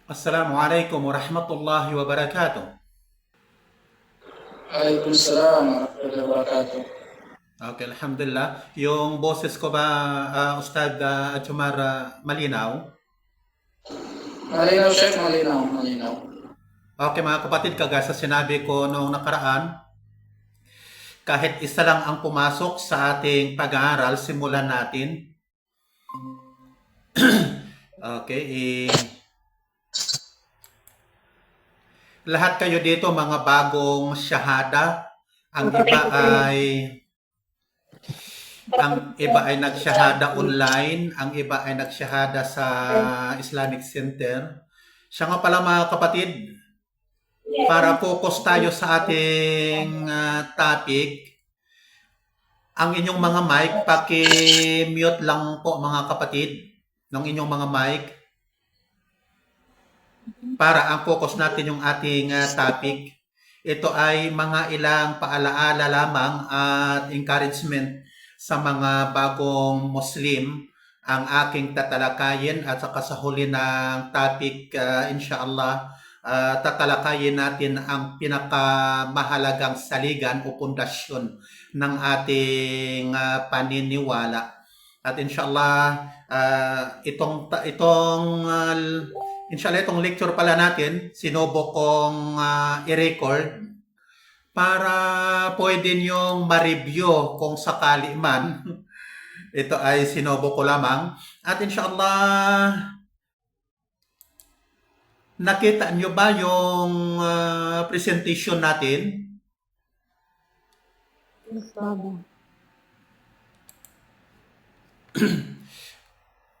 Assalamualaikum warahmatullahi wabarakatuh. Waalaikumsalam warahmatullahi wabarakatuh. Okay, alhamdulillah. Yung boses ko ba, Ustad Jumar, malinaw? Malinaw, Sheikh, malinaw, malinaw. Okay mga kapatid, kagaya sa sinabi ko noong nakaraan, kahit isa lang ang pumasok sa ating pag-aaral, simulan natin. Okay, lahat kayo dito mga bagong syahada. Ang iba ay nagsyahada online, ang iba ay nagsyahada sa Islamic Center. Siya nga pala mga kapatid, para focus tayo sa ating topic, ang inyong mga mic, paki-mute lang po mga kapatid ng inyong mga mic para ang focus natin yung ating topic. Ito ay mga ilang paalaala lamang at encouragement sa mga bagong Muslim ang aking tatalakayin at saka sa huli ng topic, inshallah, tatalakayin natin ang pinakamahalagang saligan o pundasyon ng ating paniniwala. At inshallah, itong lecture pala natin, sinubo kong i-record para pwede niyong ma-review kung sakali man. Ito ay sinubo ko lamang. At inshallah, nakita niyo ba yung presentation natin? Yes, Baba.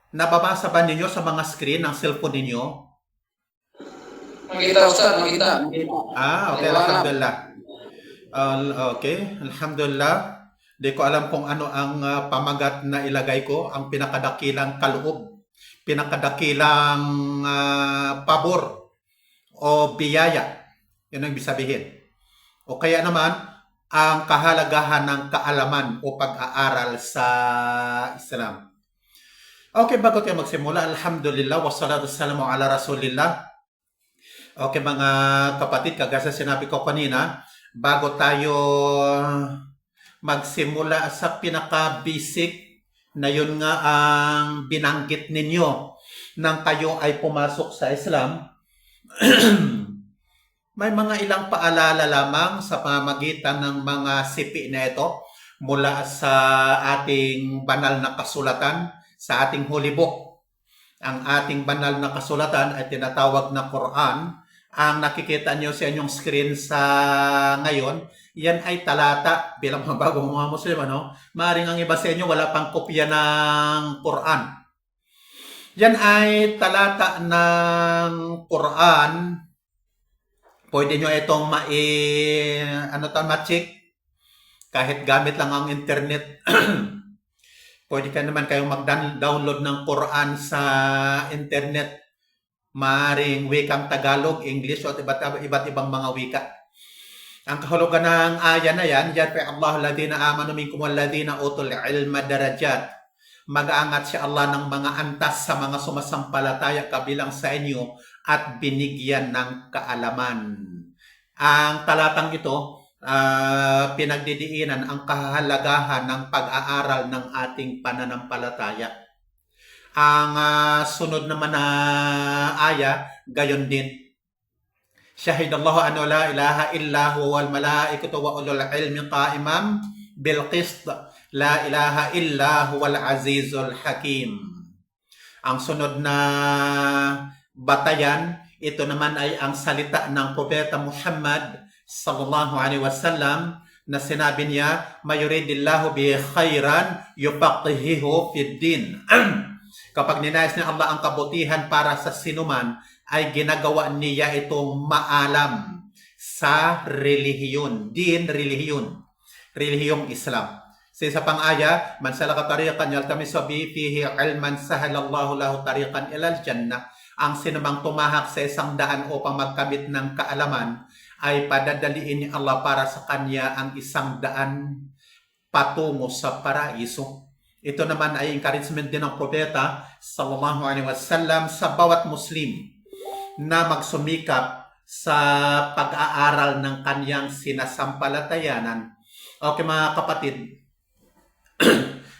Nababasa ba ninyo sa mga screen ng cellphone ninyo? Makita, Ustaz, makita. Okay, alhamdulillah. Okay, alhamdulillah. Di ko alam kung ano ang pamagat na ilagay ko, ang pinakadakilang kaloob, pinakadakilang pabor o biyaya. Yun ang ibig sabihin. O kaya naman, ang kahalagahan ng kaalaman o pag-aaral sa Islam. Okay, bago tayo magsimula, alhamdulillah, wassalatu wassalamu ala rasulillah. Okay mga kapatid, kagaya sa sinabi ko kanina, bago tayo magsimula sa pinaka-basic na yun nga ang binanggit ninyo nang kayo ay pumasok sa Islam, may mga ilang paalala lamang sa pamamagitan ng mga sipi na ito mula sa ating banal na kasulatan, sa ating holy book. Ang ating banal na kasulatan ay tinatawag na Quran. Ang nakikita nyo sa inyong screen sa ngayon, yan ay talata bilang mga bagong mga Muslim. Maaaring ang iba sa inyo wala pang kopya ng Quran. Yan ay talata ng Quran. Pwede nyo itong ma-check kahit gamit lang ang internet. Pwede ka naman kayong mag-download ng Quran sa internet. Maaring wikang Tagalog, English, o iba't ibang mga wika. Ang kahulugan ng aya na yan, Yarfa Allah alladhina amanu minkum walladhina utul ilma darajat. Mag-aangat si Allah ng mga antas sa mga sumasampalataya kabilang sa inyo at binigyan ng kaalaman. Ang talatang ito, pinagdidiinan ang kahalagahan ng pag-aaral ng ating pananampalataya. Ang sunod naman na aya, gayon din. Shahidallahu anna la ilaha illa huwa wal malaikatu wa ulul ilmi qa'iman bil qist. La ilaha illa huwa al azizul hakim. Ang sunod na batayan, ito naman ay ang salita ng Propeta Muhammad sallallahu alaihi wasallam na sinabi niya, mayuridillahu bi khairan yufaqihuhu fid din. Kapag ninais ni Allah ang kabutihan para sa sinuman, ay ginagawa niya itong maalam sa relihiyon. Din, relihiyon. Relihiyong Islam. Sa isa pang aya, man salaka tariqan yaltamisu bihi fihi ilman sahalallahu lahu tariqan ilal jannah. Ang sinumang tumahak sa isang daan upang magkamit ng kaalaman, ay padadaliin ni Allah para sa kanya ang isang daan patungo sa paraiso. Ito naman ay encouragement din ng propeta sallallahu alaihi wasallam sa bawat Muslim na magsumikap sa pag-aaral ng kanyang sinasampalatayanan. Okay mga kapatid,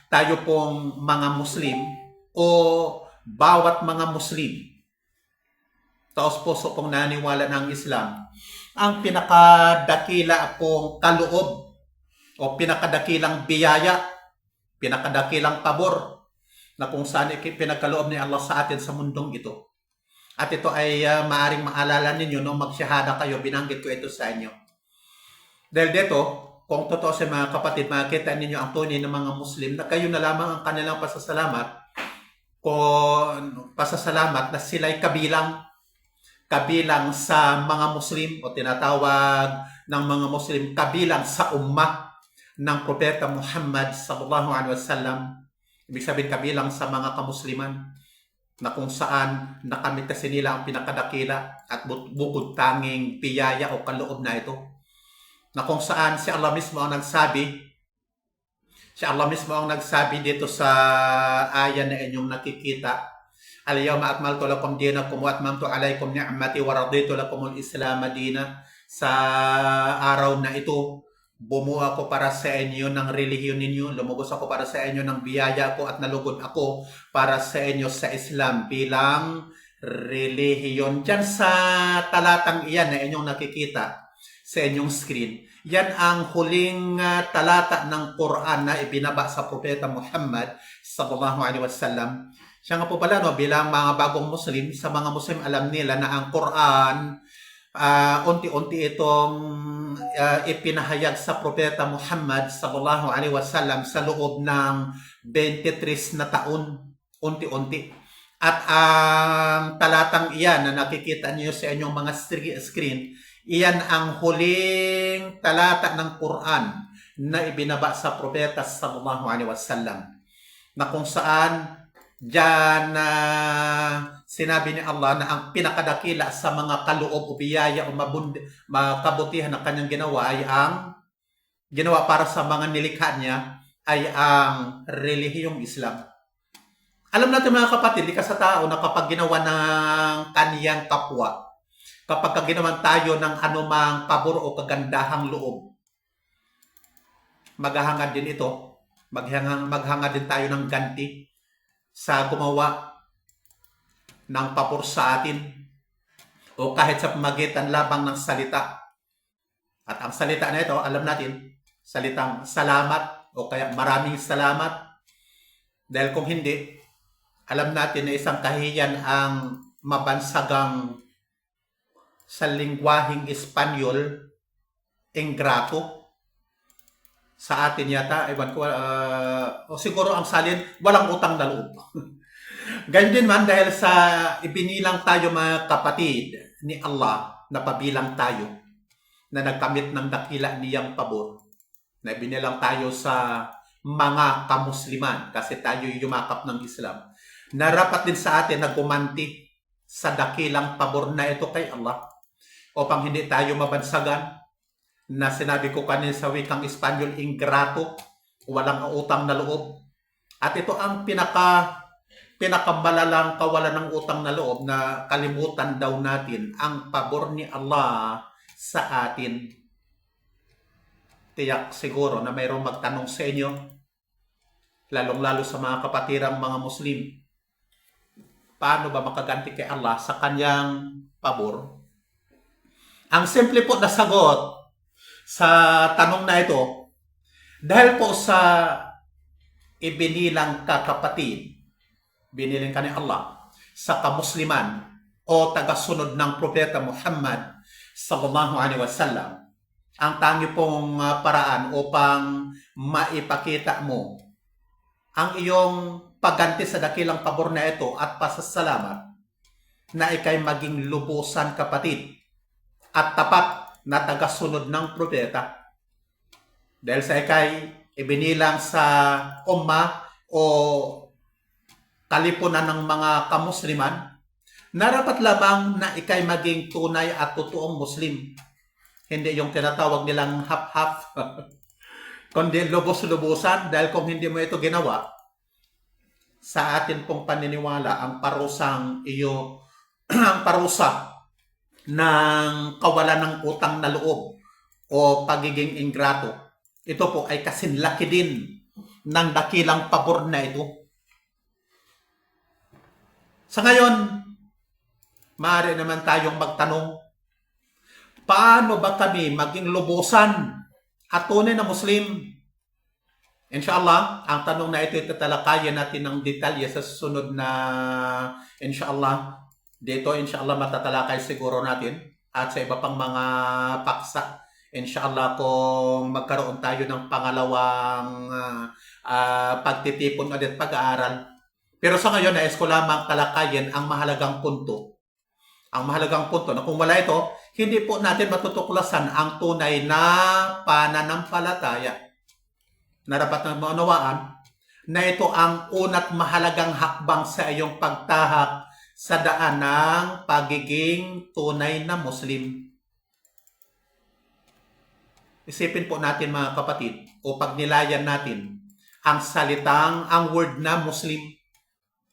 tayo pong mga Muslim o bawat mga Muslim, taos puso pong naniwala ng Islam, ang pinakadakila pong kaloob o pinakadakilang biyaya, pinakadakilang pabor na kung saan pinagkaloob ni Allah sa atin sa mundong ito. At ito ay maaring maalala ninyo nung magsyahada kayo, binanggit ko ito sa inyo. Dahil dito, kung totoo sa mga kapatid, makikita ninyo ang tunay ng mga Muslim na kayo na lamang ang kanilang pasasalamat na sila'y kabilang sa mga Muslim o tinatawag ng mga Muslim kabilang sa ummah ng Propeta Muhammad sallallahu alaihi wasallam. Ibig sabihin kabilang sa mga kamusliman na kung saan nakamit kasi nila ang pinakadakila at bukod tanging biyaya o kaloob na ito. Na kung saan si Allah mismo ang nagsabi dito sa aya na inyong nakikita, Al-yawma akmaltu lakum dinakum wa atmamtu alaykum ni'mati wa raditu lakum al-islam dina. Sa araw na ito, bumuo ako para sa inyo ng relihiyon ninyo, lumubos ako para sa inyo ng biyaya ko at nalugod ako para sa inyo sa Islam bilang relihiyon. Diyan sa talatang iyan na inyong nakikita sa inyong screen, yan ang huling talata ng Quran na ibinaba sa Propeta Muhammad sallallahu alaihi wasallam. Siya nga po pala, bilang mga bagong Muslim, sa mga Muslim alam nila na ang Quran unti-unti itong ipinahayag sa Propeta Muhammad sallallahu alaihi wasallam sa loob ng 23 na taon, unti-unti. At ang talatang iyan na nakikita niyo sa inyong mga screen, iyan ang huling talata ng Quran na ibinaba sa Propeta sallallahu alaihi wasallam, na kung saan diyan sinabi ni Allah na ang pinakadakila sa mga kaloob o biyaya o makabutihan ng kanyang ginawa ay ang ginawa para sa mga nilikha niya ay ang relihiyong Islam. Alam natin mga kapatid, di ka sa tao na kapag ginawa ng kaniyang kapwa, kapag ginawan tayo ng anumang pabor o kagandahang loob, maghahangad din ito, maghangad din tayo ng ganti sa gumawa ng pabor sa atin o kahit sa pamagitan labang ng salita. At ang salita na ito, alam natin, salitang salamat o kaya maraming salamat. Dahil kung hindi, alam natin na isang kahiyan ang mabansagang sa lingwaheng Espanyol, ingrato. Sa atin yata, ewan ko, o siguro ang salin, walang utang na loob. Ganyan din man dahil sa ibinilang tayo mga kapatid ni Allah na pabilang tayo na nagkamit ng dakila niyang pabor, na ibinilang tayo sa mga kamusliman kasi tayo yumakap ng Islam. Narapat din sa atin na gumanti sa dakilang pabor na ito kay Allah upang hindi tayo mabansagan na sinabi ko kanina sa wikang Espanyol, ingrato, walang utang na loob. At ito ang pinakamalalang kawalan ng utang na loob na kalimutan daw natin ang pabor ni Allah sa atin. Tiyak siguro na mayroong magtanong sa inyo, lalong-lalo sa mga kapatirang mga Muslim, paano ba makaganti kay Allah sa kanyang pabor? Ang simple po na sagot sa tanong na ito, dahil po sa ibinilang kakapatid, biniling ka ni Allah sa kamusliman o tagasunod ng Propeta Muhammad sallallahu alaihi wasallam, ang tangi pong paraan upang maipakita mo ang iyong pagganti sa dakilang pabor na ito at pasasalamat na ikay maging lubusan kapatid at tapat na tagasunod ng propeta. Dahil sa ikay ibinilang sa ummah o kalipunan ng mga kamusliman, narapat lamang na ikay maging tunay at totoong Muslim. Hindi yung tinatawag nilang half-half, kundi lubos-lubusan, dahil kung hindi mo ito ginawa, sa atin pong paniniwala, ang parusang ang parusa ng kawalan ng utang na loob o pagiging ingrato. Ito po ay kasinlaki din ng dakilang pabor na ito. Sa ngayon, maaari naman tayong magtanong, paano ba kami maging lubusan at tunay na Muslim? Inshallah, ang tanong na ito tatalakayin natin ng detalye sa susunod na inshallah. Dito inshallah matatalakay siguro natin at sa iba pang mga paksa. Inshallah kung magkaroon tayo ng pangalawang pagtitipon ulit pag-aaral. Pero sa ngayon, nais ko lamang talakayin ang mahalagang punto. Ang mahalagang punto na kung wala ito, hindi po natin matutuklasan ang tunay na pananampalataya. Na dapat na maunawaan na ito ang una't mahalagang hakbang sa iyong pagtahak sa daan ng pagiging tunay na Muslim. Isipin po natin mga kapatid o pagnilayan natin ang word na Muslim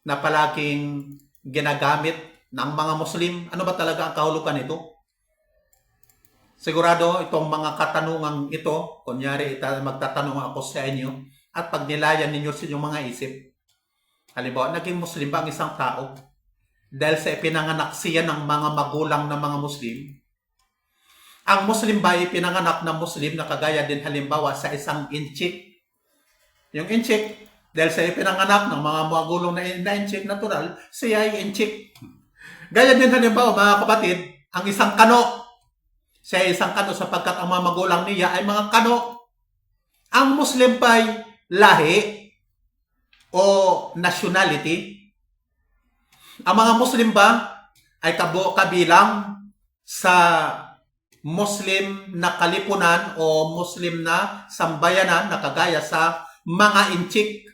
na palaging ginagamit ng mga Muslim. Ano ba talaga ang kahulugan nito? Sigurado itong mga katanungang ito, kunyari magtatanong ako sa inyo at pagnilayan ninyo sa inyong mga isip. Halimbawa, naging Muslim ba ang isang tao dahil sa ipinanganak siya ng mga magulang ng mga Muslim? Ang Muslim ba ipinanganak ng Muslim na kagaya din halimbawa sa isang inchik? Yung inchik, dahil sa ipinanganak ng mga magulang na inchik, natural, siya ay inchik. Gaya din halimbawa mga kapatid, ang isang kano, siya ay isang kano sapagkat ang mga magulang niya ay mga kano. Ang Muslim ba ay lahi o nationality? Ang mga Muslim ba ay kabilang sa Muslim na kalipunan o Muslim na sambayanan na kagaya sa mga inchik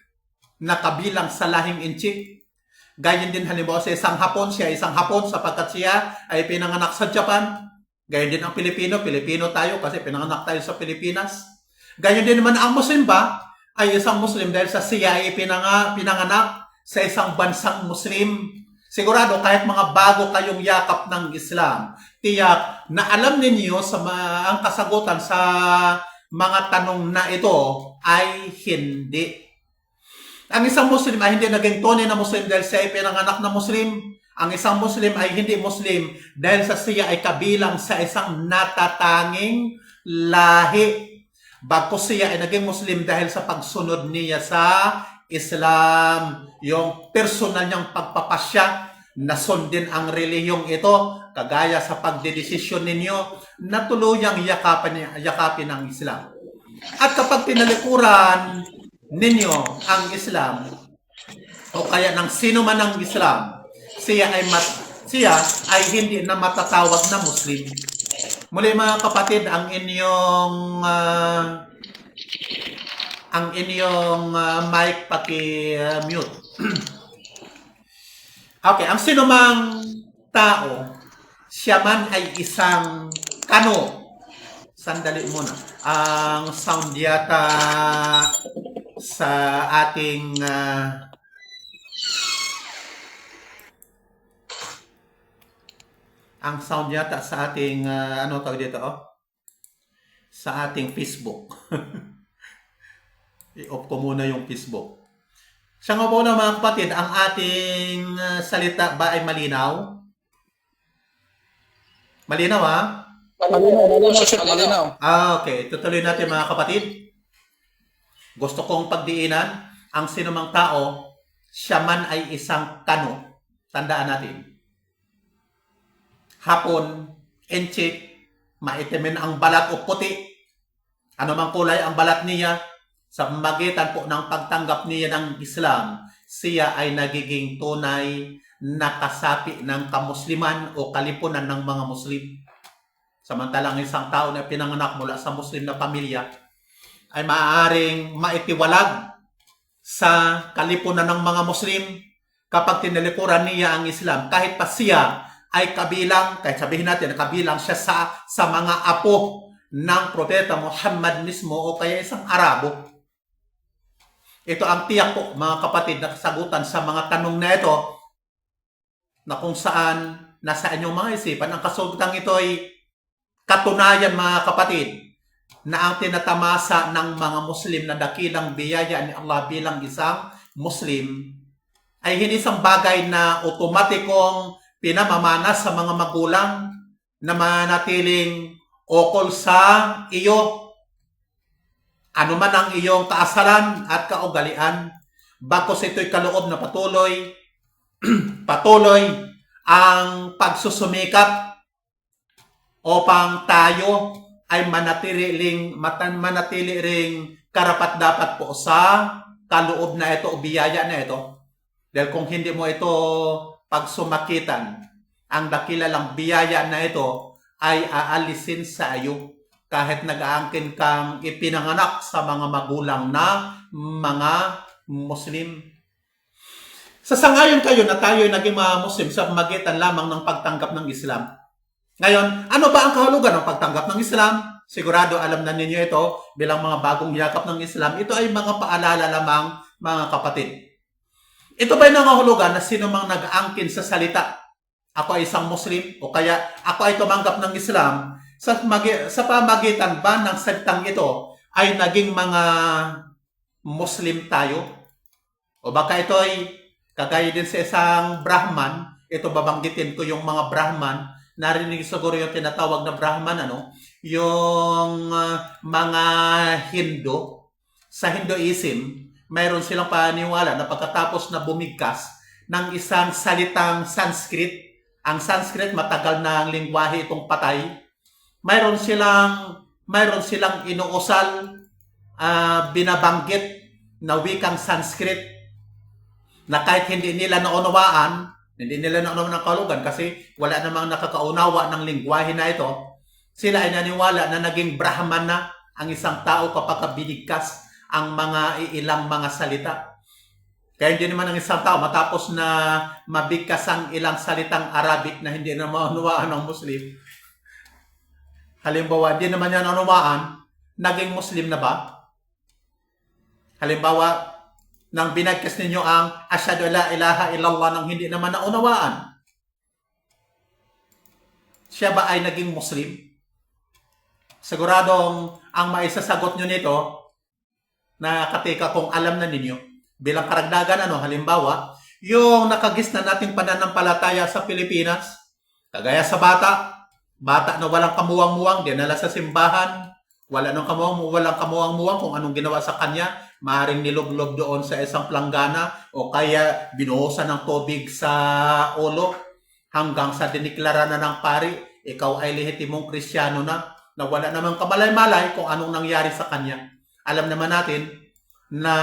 na kabilang sa lahing inchik? Gayon din halimbawa sa isang Hapon, siya ay isang Hapon sapagkat siya ay pinanganak sa Japan. Gayon din ang Pilipino tayo kasi pinanganak tayo sa Pilipinas. Gayon din naman ang Muslim ba ay isang Muslim dahil sa siya ay pinanganak sa isang bansang Muslim. Sigurado kahit mga bago kayong yakap ng Islam, tiyak na alam ninyo ang kasagutan sa mga tanong na ito ay hindi. Ang isang Muslim ay hindi naging tunay na Muslim dahil siya ay pinanganak na Muslim. Ang isang Muslim ay hindi Muslim dahil sa siya ay kabilang sa isang natatanging lahi. Bagkus siya ay naging Muslim dahil sa pagsunod niya sa Islam, yung personal niyang pagpapasya na sundin ang relihiyong ito, kagaya sa pagdedesisyon ninyo na tuluyang yakapin ang Islam. At kapag tinalikuran ninyo ang Islam, o kaya ng sino man ang Islam, siya ay hindi na matatawag na Muslim. Muli mga kapatid, ang inyong mic paki-mute. Okay, ang sinumang tao, siya man ay isang kano. Sandali muna. Ang sound yata sa ating ano tawag dito sa ating Facebook. I-off ko muna yung Facebook. Siya nga po na mga kapatid, ang ating salita ba ay malinaw? Malinaw ha? Malinaw. Okay. Tutuloy natin mga kapatid. Gusto kong pagdiinan, ang sinumang tao, siya man ay isang kano. Tandaan natin. Hapon, inchik, maitimin ang balat o puti. Ano mang kulay ang balat niya, sa magitan po ng pagtanggap niya ng Islam, siya ay nagiging tunay na kasapi ng kamusliman o kalipunan ng mga Muslim. Samantalang isang tao na pinanganak mula sa Muslim na pamilya ay maaaring maitiwalag sa kalipunan ng mga Muslim kapag tinalikuran niya ang Islam. Kahit pa siya ay kabilang, kahit sabihin natin na kabilang siya sa mga apo ng Propeta Muhammad mismo o kaya isang Arabo. Ito ang tiyak po mga kapatid na kasagutan sa mga tanong na ito na kung saan nasa inyong mga isipan. Ang kasultang ito ay katunayan, mga kapatid, na ang tinatamasa ng mga Muslim na dakilang biyaya ni Allah bilang isang Muslim ay hindi isang bagay na otomatikong pinamamana sa mga magulang na manatiling ukol sa iyo ano man ang iyong kaasaran at kaugalian, bagkus ito'y kaloob na patuloy ang pagsusumikap upang tayo ay manatili ring karapat-dapat po sa kaloob na ito o biyaya na ito. Dahil kung hindi mo ito pagsumakitan, ang dakilalang biyaya na ito ay aalisin sa iyo kahit nag-aangkin kang ipinanganak sa mga magulang na mga Muslim. Sasangayon kayo na tayo naging mga Muslim sa magitan lamang ng pagtanggap ng Islam. Ngayon, ano ba ang kahulugan ng pagtanggap ng Islam? Sigurado alam na ninyo ito bilang mga bagong yakap ng Islam. Ito ay mga paalala lamang, mga kapatid. Ito ba'y nangahulugan na sino mang nag-aangkin sa salita? Ako ay isang Muslim o kaya ako ay tumanggap ng Islam. Sa pamagitan ba ng salitang ito ay naging mga Muslim tayo? O baka ito ay kagaya din sa isang Brahman, ito babanggitin ko yung mga Brahman, narinig siguro yung tinatawag na Brahman, yung mga Hindu, sa Hinduism, mayroon silang paniniwala na pagkatapos na bumigkas ng isang salitang Sanskrit, ang Sanskrit matagal na ang lingwahe itong patay, mayroon silang inuusal, binabanggit na wikang Sanskrit na kahit hindi nila naunawaan ng kahulugan kasi wala namang nakakaunawa ng lingwahe na ito, sila ay naniwala na naging Brahman na ang isang tao kapag binigkas ang mga ilang mga salita. Kaya hindi naman ang isang tao matapos na mabigkas ang ilang salitang Arabic na hindi na maunawaan ng Muslim, halimbawa, di naman yan naunawaan, naging Muslim na ba? Halimbawa, nang binagkas ninyo ang Asyhadu la ilaha illallah nang hindi naman naunawaan, siya ba ay naging Muslim? Siguradong ang maisasagot nyo nito, na katika kung alam na ninyo, bilang karagdagan, halimbawa, yung nakagis na nating pananampalataya sa Pilipinas, kagaya sa bata na walang kamuwang-muwang, dinala sa simbahan, walang kamuwang-muwang kung anong ginawa sa kanya, maaaring niloglob doon sa isang planggana o kaya binuhusan ng tubig sa ulo hanggang sa diniklara na ng pari, ikaw ay lehitimong Kristiyano na wala namang kamalay-malay kung anong nangyari sa kanya. Alam naman natin na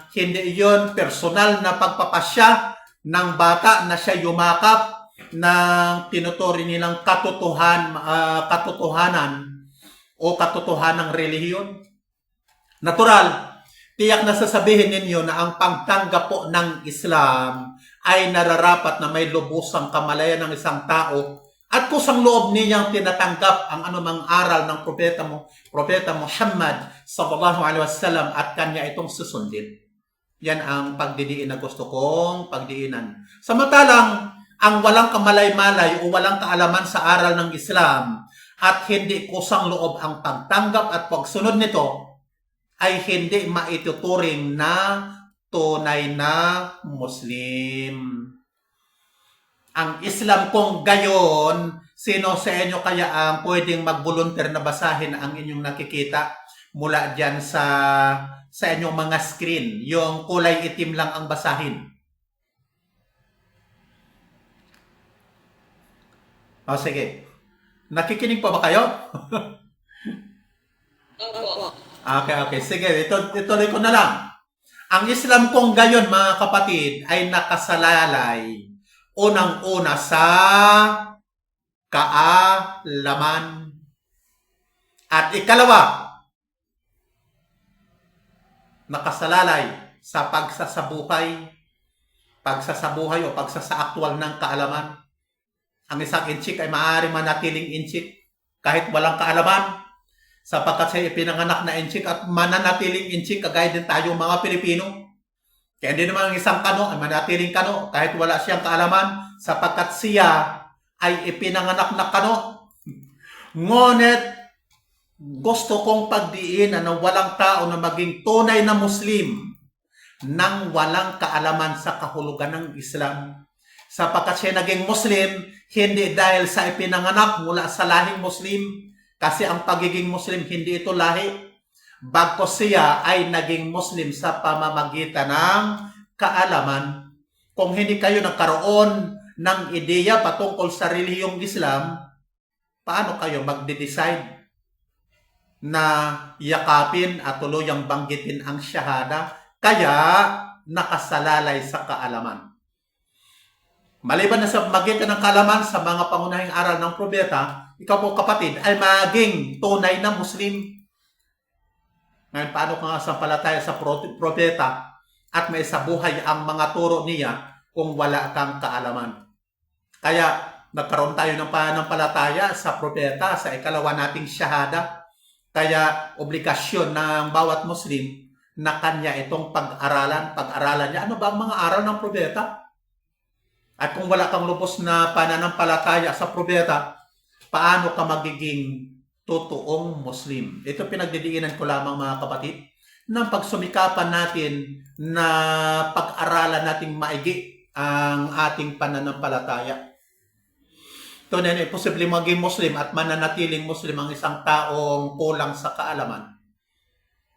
hindi iyon personal na pagpapasya ng bata na siya yumakap ng tinuturi nilang katotohanan o katotohanang relihiyon. Natural, tiyak na sasabihin ninyo na ang pagtanggap po ng Islam ay nararapat na may lubusang kamalayan ng isang tao at kusang loob niyang tinatanggap ang anumang aral ng Propeta Muhammad sallallahu alaihi wasallam at kanya itong susundin. Yan ang pagdidiin na gusto kong pagdiinan. Samantalang, ang walang kamalay-malay o walang kaalaman sa aral ng Islam at hindi kusang loob ang pagtanggap at pagsunod nito ay hindi maituturing na tunay na Muslim. Ang Islam kung gayon, sino sa inyo kaya ang pwedeng mag-volunteer na basahin ang inyong nakikita mula dyan sa inyong mga screen? Yung kulay itim lang ang basahin. O sige. Nakikinig pa ba kayo? Okay. Sige, ituloy ko na lang. Ang Islam kung gayon, mga kapatid, ay nakasalalay unang-una sa kaalaman. At ikalawa, nakasalalay sa pagsasabuhay o pagsasaaktwal ng kaalaman. Ang isang inchik ay maaaring manatiling inchik kahit walang kaalaman sapagkat siya ipinanganak na inchik at mananatiling inchik kagaya din tayo mga Pilipino. Kaya hindi naman ang isang kano ay manatiling kano kahit wala siyang kaalaman sapagkat siya ay ipinanganak na kano. Ngunit gusto kong pagdiinan na walang tao na maging tunay na Muslim nang walang kaalaman sa kahulugan ng Islam. Sapagkat siya naging Muslim, hindi dahil sa ipinanganak mula sa lahing Muslim, kasi ang pagiging Muslim hindi ito lahi. Bagkus siya ay naging Muslim sa pamamagitan ng kaalaman. Kung hindi kayo nagkaroon ng ideya patungkol sa relihiyong Islam, paano kayo magde-decide na yakapin at tuluyang banggitin ang syahada? Kaya nakasalalay sa kaalaman. Maliban na sa magitan ng kaalaman sa mga pangunahing aral ng propeta, ikaw po kapatid ay maging tunay na Muslim. Ngayon, paano ka nga sampalataya sa propeta at may sa buhay ang mga turo niya kung wala kang kaalaman? Kaya nagkaroon tayo ng pananampalataya sa propeta sa ikalawa nating syahada. Kaya obligasyon ng bawat Muslim na kanya itong pag-aralan niya. Ano ba ang mga aral ng propeta? At kung wala kang lubos na pananampalataya sa propeta, paano ka magiging totoong Muslim? Ito pinagdidiinan ko lamang mga kapatid, ng pagsumikapan natin na pag-aralan nating maigi ang ating pananampalataya. Ito na posible maging Muslim at mananatiling Muslim ang isang taong kulang sa kaalaman.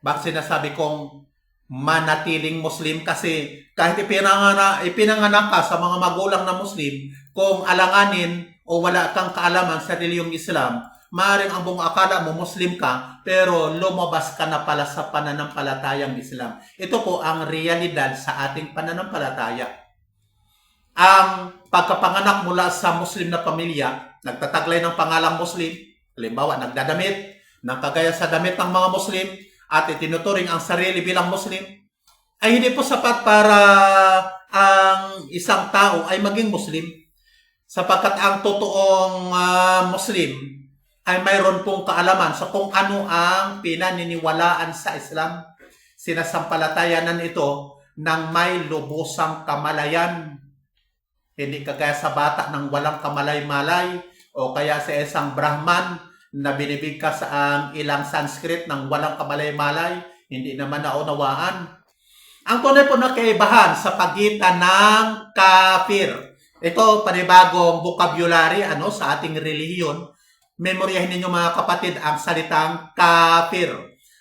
Bakit sinasabi kong manatiling Muslim? Kasi kahit ipinanganak ka sa mga magulang na Muslim, kung alanganin o wala kang kaalaman sa relihiyong Islam, maaaring ang buong akala mo Muslim ka, pero lumabas ka na pala sa pananampalatayang Islam. Ito po ang realidad sa ating pananampalataya. Ang pagkapanganak mula sa Muslim na pamilya, nagtataglay ng pangalang Muslim, halimbawa nagdadamit, nakagaya sa damit ng mga Muslim, at itinuturing ang sarili bilang Muslim, ay hindi po sapat para ang isang tao ay maging Muslim. Sapagkat ang totoong Muslim ay mayroon pong kaalaman sa kung ano ang pinaniniwalaan sa Islam. Sinasampalatayanan ito ng may lubusang kamalayan. Hindi kagaya sa bata ng walang kamalay-malay o kaya sa isang Brahman na binibigkas ang ilang Sanskrit ng walang kamalay-malay, hindi naman naunawaan. Ang tunay po na kaibahan sa pagitan ng kafir. Ito, panibagong vocabulary sa ating relihiyon. Memoryahin ninyo mga kapatid ang salitang kafir.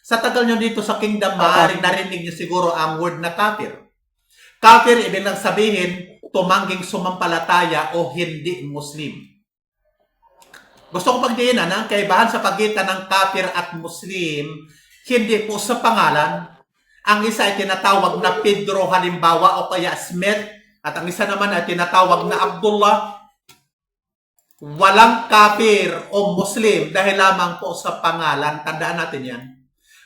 Sa tagal nyo dito sa kingdom, maaaring narinig nyo siguro ang word na kafir. Kafir, ibig lang sabihin, tumangging sumampalataya o hindi Muslim. Gusto ko pagdiinan ang kaibahan sa pagitan ng kafir at Muslim, hindi po sa pangalan. Ang isa ay tinatawag na Pedro halimbawa o kaya Smith, at ang isa naman ay tinatawag na Abdullah. Walang kafir o Muslim dahil lamang po sa pangalan. Tandaan natin yan.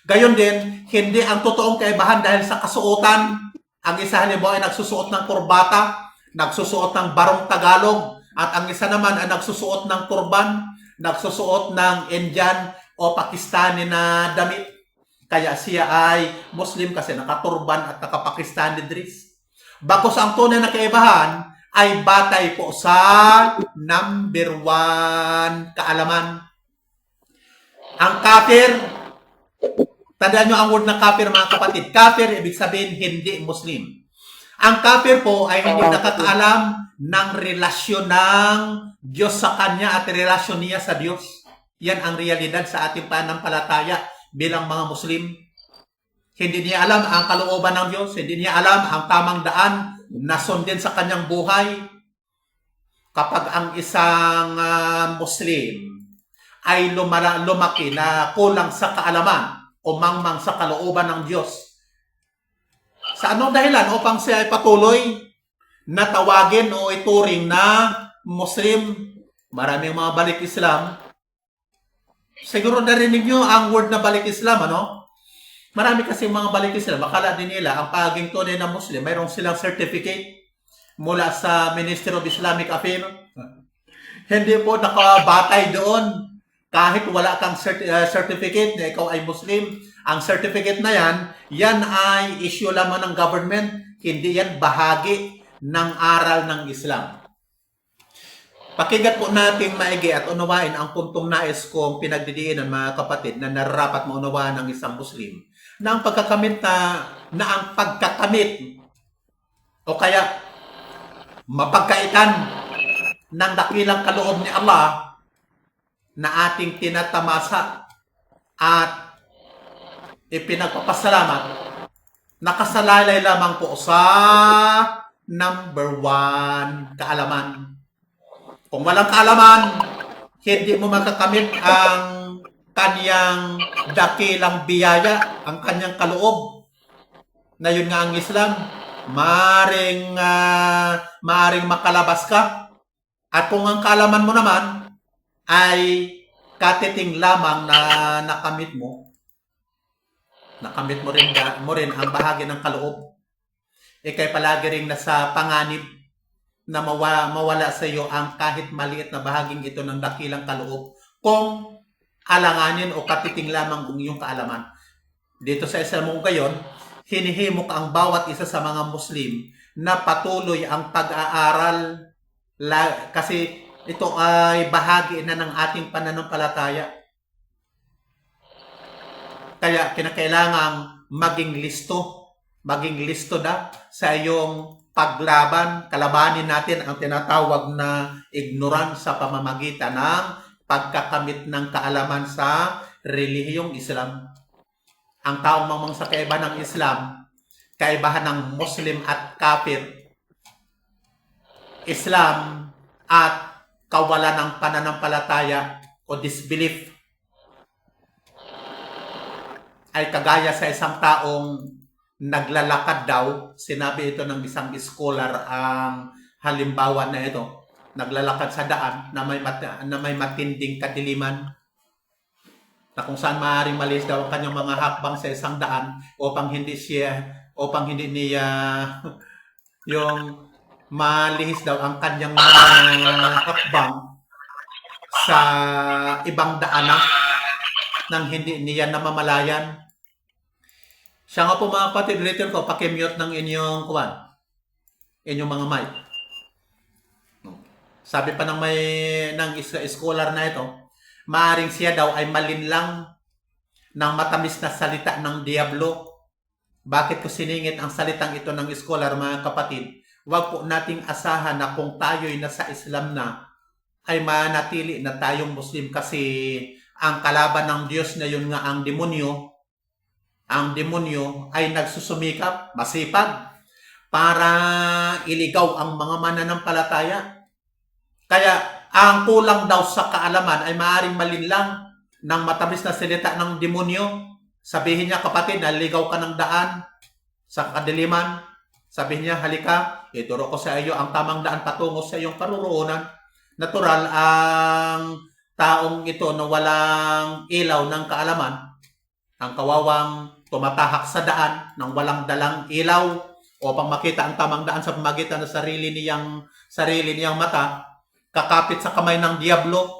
Gayon din, hindi ang totoong kaibahan dahil sa kasuotan. Ang isa halimbawa ay nagsusuot ng kurbata, nagsusuot ng barong Tagalog, at ang isa naman ay nagsusuot ng turban, nagsusuot ng Indian o Pakistani na damit. Kaya siya ay Muslim kasi nakaturban at nakapakistani dress. Bagkus ang tunay na kaibahan ay batay po sa number 1 kaalaman. Ang kafir, tandaan nyo ang word na kafir mga kapatid. Kafir, ibig sabihin hindi Muslim. Ang kafir po ay hindi nakakaalam ng relasyon ng Diyos sa kanya at relasyon niya sa Diyos. Yan ang realidad sa ating pananampalataya bilang mga Muslim. Hindi niya alam ang kalooban ng Diyos. Hindi niya alam ang tamang daan na sundin sa kanyang buhay. Kapag ang isang Muslim ay lumaki na kulang sa kaalaman o mangmang sa kalooban ng Diyos, sa anong dahilan upang siya ay patuloy na tawagin o ituring na Muslim? Maraming mga balik Islam. Siguro narinig nyo ang word na balik Islam, Marami kasi mga balik Islam, akala din nila ang pagiging tunay na Muslim, mayroong silang certificate mula sa Ministry of Islamic Affairs. Hindi po nakabatay doon. Kahit wala kang certificate na ikaw ay Muslim, ang certificate na yan ay issue lamang ng government, hindi yan bahagi ng aral ng Islam. Pakigat po natin maigi at unawain ang puntong nais kong pinagdidiinan mga kapatid na nararapat maunawaan ng isang Muslim na ang pagkakamit na ang pagkakamit o kaya mapagkaitan ng dakilang kaloob ni Allah na ating tinatamasa at ipinagpapasalamat, nakasalalay lamang po sa number 1, kaalaman. Kung walang kaalaman, hindi mo makakamit ang kanyang dakilang biyaya, ang kanyang kaloob, na yun nga ang Islam. Maaring makalabas ka. At kung ang kaalaman mo naman ay katiting lamang na nakamit mo rin ang bahagi ng kaloob, ikay palagi rin nasa panganib na mawala sa iyo ang kahit maliit na bahaging ito ng dakilang kaloob kung alanganin o katiting lamang ang iyong kaalaman. Dito sa Islam mo gayon, hinihimok ang bawat isa sa mga Muslim na patuloy ang pag-aaral kasi ito ay bahagi na ng ating pananampalataya. Kaya kinakailangang maging listo na sa iyong paglaban, kalabanin natin ang tinatawag na ignorance sa pamamagitan ng pagkakamit ng kaalaman sa relihiyong Islam. Ang taong mamang sa kaibahan ng Islam, kaibahan ng Muslim at Kafir, Islam at kawalan ng pananampalataya o disbelief ay kagaya sa isang taong naglalakad daw. Sinabi ito ng isang scholar ang halimbawa na ito. Naglalakad sa daan na may matinding kadiliman, na kung saan maaaring malis daw ang kanyang mga hakbang sa isang daan upang hindi niya yung malihis daw ang kanyang mga hakbang sa ibang daanan nang hindi niya namamalayan. Siya nga po mga kapatid, return ko, pakimute ng inyong mga mic. Sabi pa ng scholar na ito, maaring siya daw ay malinlang ng matamis na salita ng Diablo. Bakit ko siningit ang salitang ito ng scholar mga kapatid? Huwag po nating asahan na kung tayo'y nasa Islam na, ay manatili na tayong Muslim, kasi ang kalaban ng Diyos na yun nga ang demonyo. Ang demonyo ay nagsusumikap, masipag, para iligaw ang mga mananampalataya. Kaya ang kulang daw sa kaalaman ay maaaring malinlang ng matamis na salita ng demonyo. Sabihin niya, kapatid, naligaw ka ng daan sa kadiliman. Sabihin niya, halika, ituro ko sa iyo ang tamang daan patungo sa iyong karuroonan. Natural ang taong ito na walang ilaw ng kaalaman, ang kawawang tumatahak sa daan ng walang dalang ilaw upang makita ang tamang daan sa pamagitan ng sarili niyang mata, kakapit sa kamay ng Diablo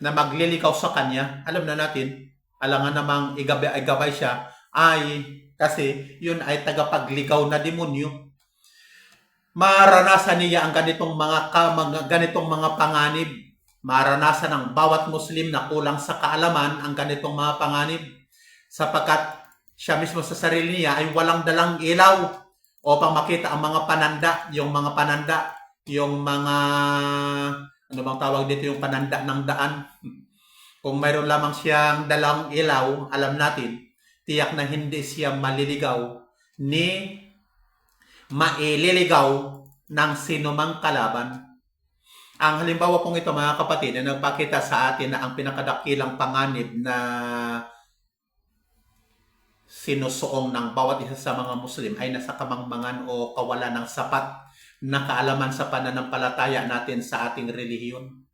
na magliligaw sa kanya. Alam na natin, alangan namang igabay siya, ay kasi yun ay tagapagligaw na demonyo. Maranasan niya ang ganitong mga panganib. Maranasan ng bawat Muslim na kulang sa kaalaman ang ganitong mga panganib, sapagkat siya mismo sa sarili niya ay walang dalang ilaw upang makita ang mga pananda, yung mga ano bang tawag dito, yung pananda ng daan. Kung mayroon lamang siyang dalang ilaw, alam natin, tiyak na hindi siya maliligaw ni maililigaw ng sinumang kalaban. Ang halimbawa pong ito mga kapatid na nagpakita sa atin na ang pinakadakilang panganib na sinusuong ng bawat isa sa mga Muslim ay nasa kamangmangan o kawalan ng sapat na kaalaman sa pananampalataya natin sa ating relihiyon.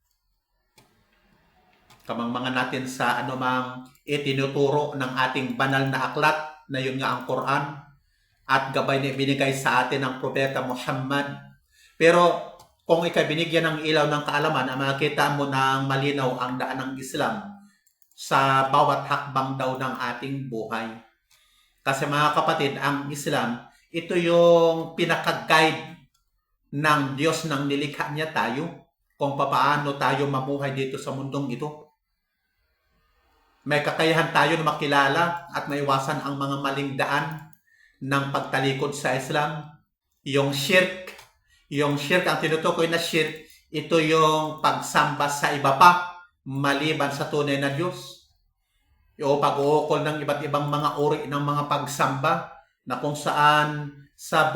Kamangmangan natin sa anumang itinuturo ng ating banal na aklat na yun nga ang Quran at gabay na binigay sa atin ng Propeta Muhammad. Pero kung ikay binigyan ng ilaw ng kaalaman, makikita mo ng malinaw ang daan ng Islam sa bawat hakbang daw ng ating buhay. Kasi mga kapatid, ang Islam, ito yung pinaka-guide ng Diyos nang nilikha niya tayo. kung paano tayo mabuhay dito sa mundong ito. May kakayahan tayo na makilala at maiwasan ang mga maling daan ng pagtalikod sa Islam. Yung shirk, ang tinutukoy na shirk, ito yung pagsamba sa iba pa maliban sa tunay na Diyos. O pag-uukol ng iba't ibang mga uri ng mga pagsamba na kung saan sa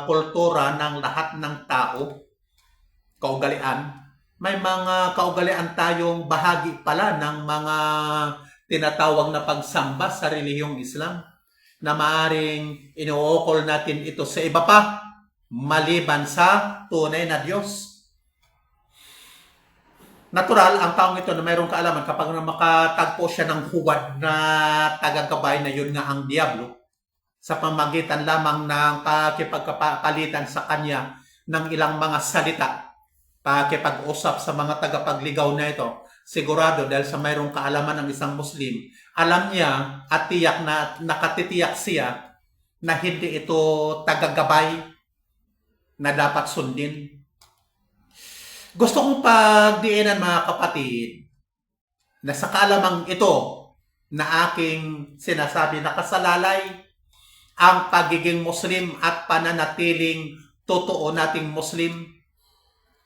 kultura ng lahat ng tao, kaugalian, may mga kaugalian tayong bahagi pala ng mga tinatawag na pagsamba sa relihiyong Islam na maaaring inuukol natin ito sa iba pa maliban sa tunay na Diyos. Natural, ang taong ito na mayroong kaalaman kapag makatagpo siya ng huwad na tagagabay na yun nga ang Diablo sa pamagitan lamang ng pakipagpalitan sa kanya ng ilang mga salita, pakipag-usap sa mga tagapagligaw na ito, sigurado dahil sa mayroong kaalaman ng isang Muslim, alam niya at tiyak na nakatitiyak siya na hindi ito tagagabay na dapat sundin. Gusto kong pagdiinan mga kapatid na sa kaalamang ito na aking sinasabi na kasalalay ang pagiging Muslim at pananatiling totoo nating Muslim.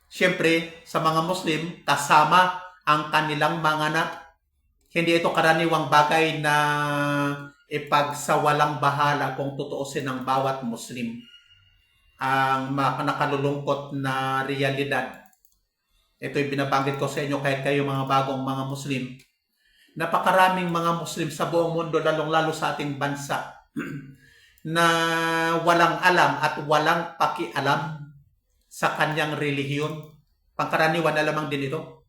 Siyempre, sa mga Muslim, kasama ang kanilang mga anak. Hindi ito karaniwang bagay na ipagsawalang bahala kung tutuusin ng bawat Muslim. Ang nakalulungkot na realidad. Ito'y binabanggit ko sa inyo kahit kayo mga bagong mga Muslim. Napakaraming mga Muslim sa buong mundo, lalong-lalo sa ating bansa, na walang alam at walang pakialam sa kanyang relihiyon. Pangkaraniwan na lamang din ito.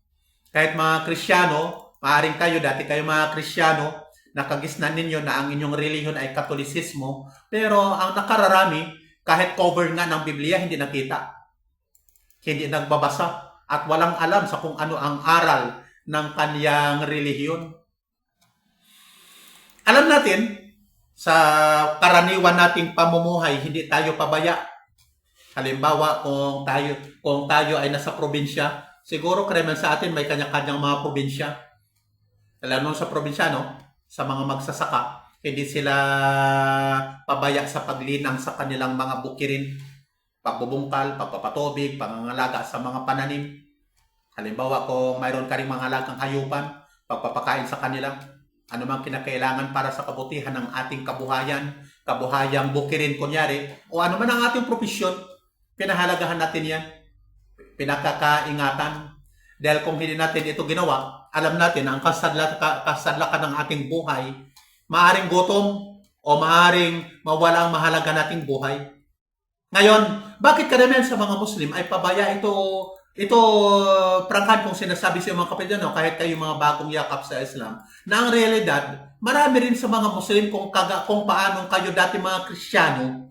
Kahit mga Kristiyano, maaaring kayo, dati kayo mga Kristiyano, nakagisnan ninyo na ang inyong relihiyon ay Katolisismo, pero ang nakararami, kahit cover nga ng Biblia, hindi nakita. Hindi nagbabasa. At walang alam sa kung ano ang aral ng kaniyang relihiyon. Alam natin, sa karaniwan nating pamumuhay, hindi tayo pabaya. Halimbawa, kung tayo ay nasa probinsya, siguro karamihan sa atin may kanya-kanyang mga probinsya. Lalo sa probinsya, no? Sa mga magsasaka, hindi sila pabaya sa paglinang sa kanilang mga bukirin. Pagbubungkal, pagpapatubig, pangangalaga sa mga pananim. Halimbawa, kung mayroon ka rin mga alagang hayupan, pagpapakain sa kanila, anumang kinakailangan para sa kabutihan ng ating kabuhayang bukirin kunyari, o anuman ang ating propesyon, pinahalagahan natin yan, pinakakaingatan. Dahil kung hindi natin ito ginawa, alam natin ang kasadlakan ng ating buhay, maaring gutom o maaring mawala ang mahalaga nating buhay. Ngayon, bakit karamihan sa mga Muslim ay pabaya ito prangkan kong sinasabi sa mga kapatid, no, kahit kayo mga bagong yakap sa Islam, na ang realidad, marami rin sa mga Muslim kung paano kayo dati mga Kristiyano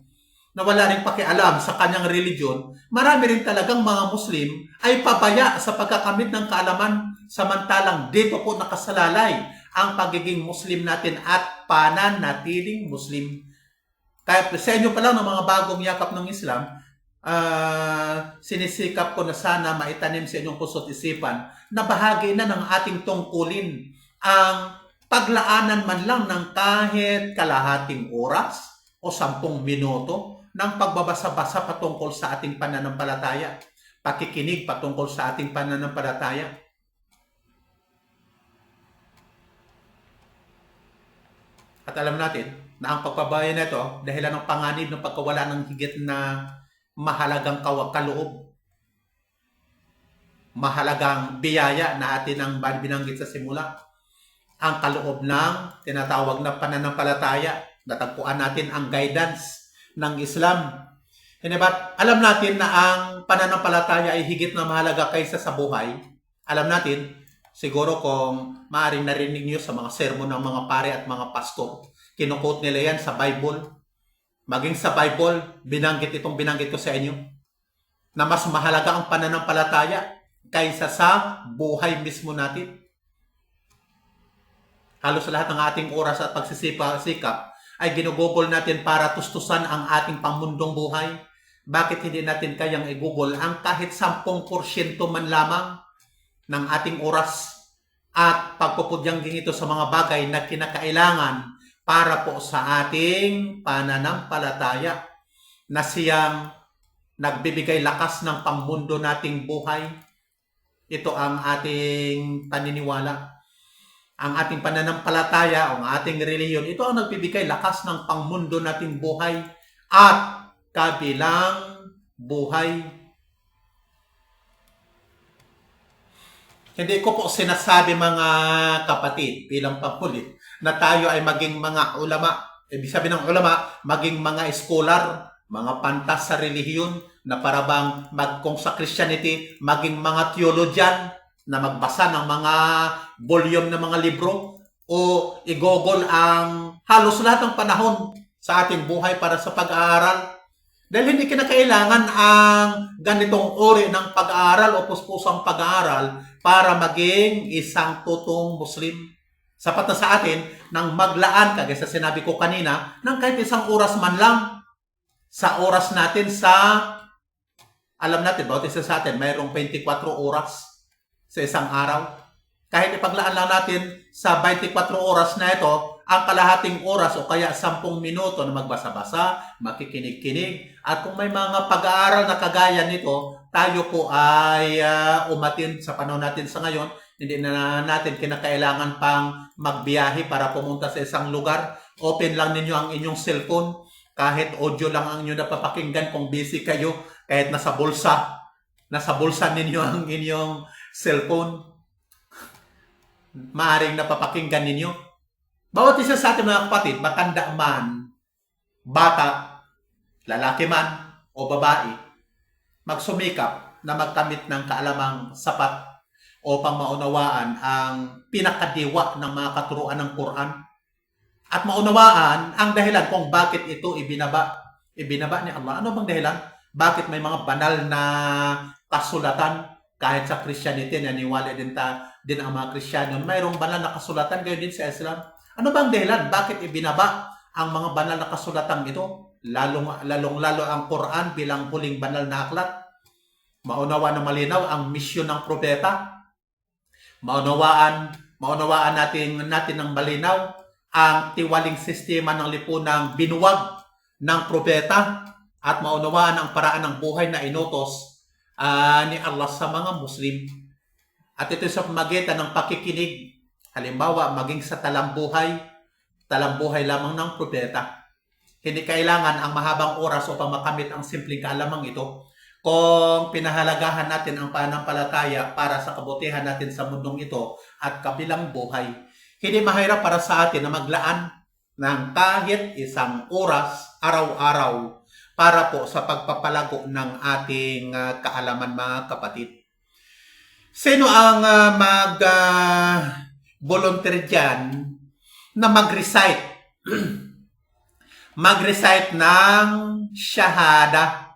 na wala rin pakialam sa kanyang religion, marami rin talagang mga Muslim ay pabaya sa pagkakamit ng kaalaman, samantalang dito po nakasalalay ang pagiging Muslim natin at pananatiling Muslim. Kaya sa inyo pa lang ng mga bagong yakap ng Islam, sinisikap ko na sana maitanim sa inyong puso't isipan na bahagi na ng ating tungkulin ang paglaanan man lang ng kahit kalahating oras o 10 minuto ng pagbabasa-basa patungkol sa ating pananampalataya, pakikinig patungkol sa ating pananampalataya. At alam natin na ang pagpabaya na ito, dahilan ng panganib ng pagkawala ng higit na mahalagang kaloob, mahalagang biyaya na atin ang binanggit sa simula, ang kaloob ng tinatawag na pananampalataya. Natagpuan natin ang guidance ng Islam. Hindi ba? Alam natin na ang pananampalataya ay higit na mahalaga kaysa sa buhay. Alam natin, siguro kung maaaring narinig niyo sa mga sermon ng mga pare at mga pastor, kinukot nila yan sa Bible. Maging sa Bible, binanggit ko sa inyo na mas mahalaga ang pananampalataya kaysa sa buhay mismo natin. Halos lahat ng ating oras at pagsisikap ay ginugugol natin para tustusan ang ating pamundong buhay. bakit hindi natin kayang i-google ang kahit 10% man lamang ng ating oras at pagpupudyang ito sa mga bagay na kinakailangan para po sa ating pananampalataya na siyang nagbibigay lakas ng pangmundo nating buhay. Ito ang ating paniniwala. Ang ating pananampalataya, ang ating reliyon, ito ang nagbibigay lakas ng pangmundo nating buhay at kabilang buhay. Hindi ko po sinasabi mga kapatid bilang pangkulit na tayo ay maging mga ulama. Ibig sabihin ng ulama, maging mga scholar, mga pantas sa relihiyon na parabang kung sa Christianity, maging mga theologian na magbasa ng mga volume ng mga libro o i-google ang halos lahat ng panahon sa ating buhay para sa pag-aaral. Dahil hindi kinakailangan ang ganitong uri ng pag-aaral o puspusang pag-aaral para maging isang totoong Muslim. Sapat na sa atin nang maglaan, kagaya sa sinabi ko kanina, ng kahit isang oras man lang sa oras natin sa, alam natin, bawat isa sa atin, mayroong 24 oras sa isang araw. Kahit ipaglaan lang natin sa 24 oras na ito, ang kalahating oras o kaya 10 minuto na magbasa-basa, makikinig-kinig. At kung may mga pag-aaral na kagaya nito, tayo po ay umatin sa panahon natin sa ngayon. Hindi na natin kinakailangan pang magbiyahe para pumunta sa isang lugar. Open lang ninyo ang inyong cellphone. Kahit audio lang ang inyong napapakinggan kung busy kayo. Kahit nasa bulsa ninyo ang inyong cellphone, maaring napapakinggan ninyo. Bawat isa sa ating mga kapatid, matanda man, bata, lalaki man, o babae, magsumikap na magkamit ng kaalamang sapat upang maunawaan ang pinakadiwa ng mga katuruan ng Quran at maunawaan ang dahilan kung bakit ito ibinaba ni Allah. Ano bang dahilan? Bakit may mga banal na kasulatan? Kahit sa Christianity, naniwala din ang mga Kristiyano, mayroong banal na kasulatan, gayon din sa Islam. Ano bang dahilan? Bakit ibinaba ang mga banal na kasulatan ito? Lalong-lalo ang Quran bilang huling banal na aklat. Maunawa na malinaw ang misyon ng propeta. Maunawaan natin ng malinaw ang tiwaling sistema ng lipunang binuwag ng propeta at maunawaan ang paraan ng buhay na inutos ni Allah sa mga Muslim. At ito sa pamagitan ng pakikinig, halimbawa maging sa talambuhay lamang ng propeta. Hindi kailangan ang mahabang oras upang makamit ang simpleng kaalamang ito. Kung pinahalagahan natin ang pananampalataya para sa kabutihan natin sa mundong ito at kabilang buhay, hindi mahirap para sa atin na maglaan ng kahit isang oras araw-araw para po sa pagpapalago ng ating kaalaman, mga kapatid. Sino ang mag-volunteer dyan na mag-recite? Mag-recite ng shahada.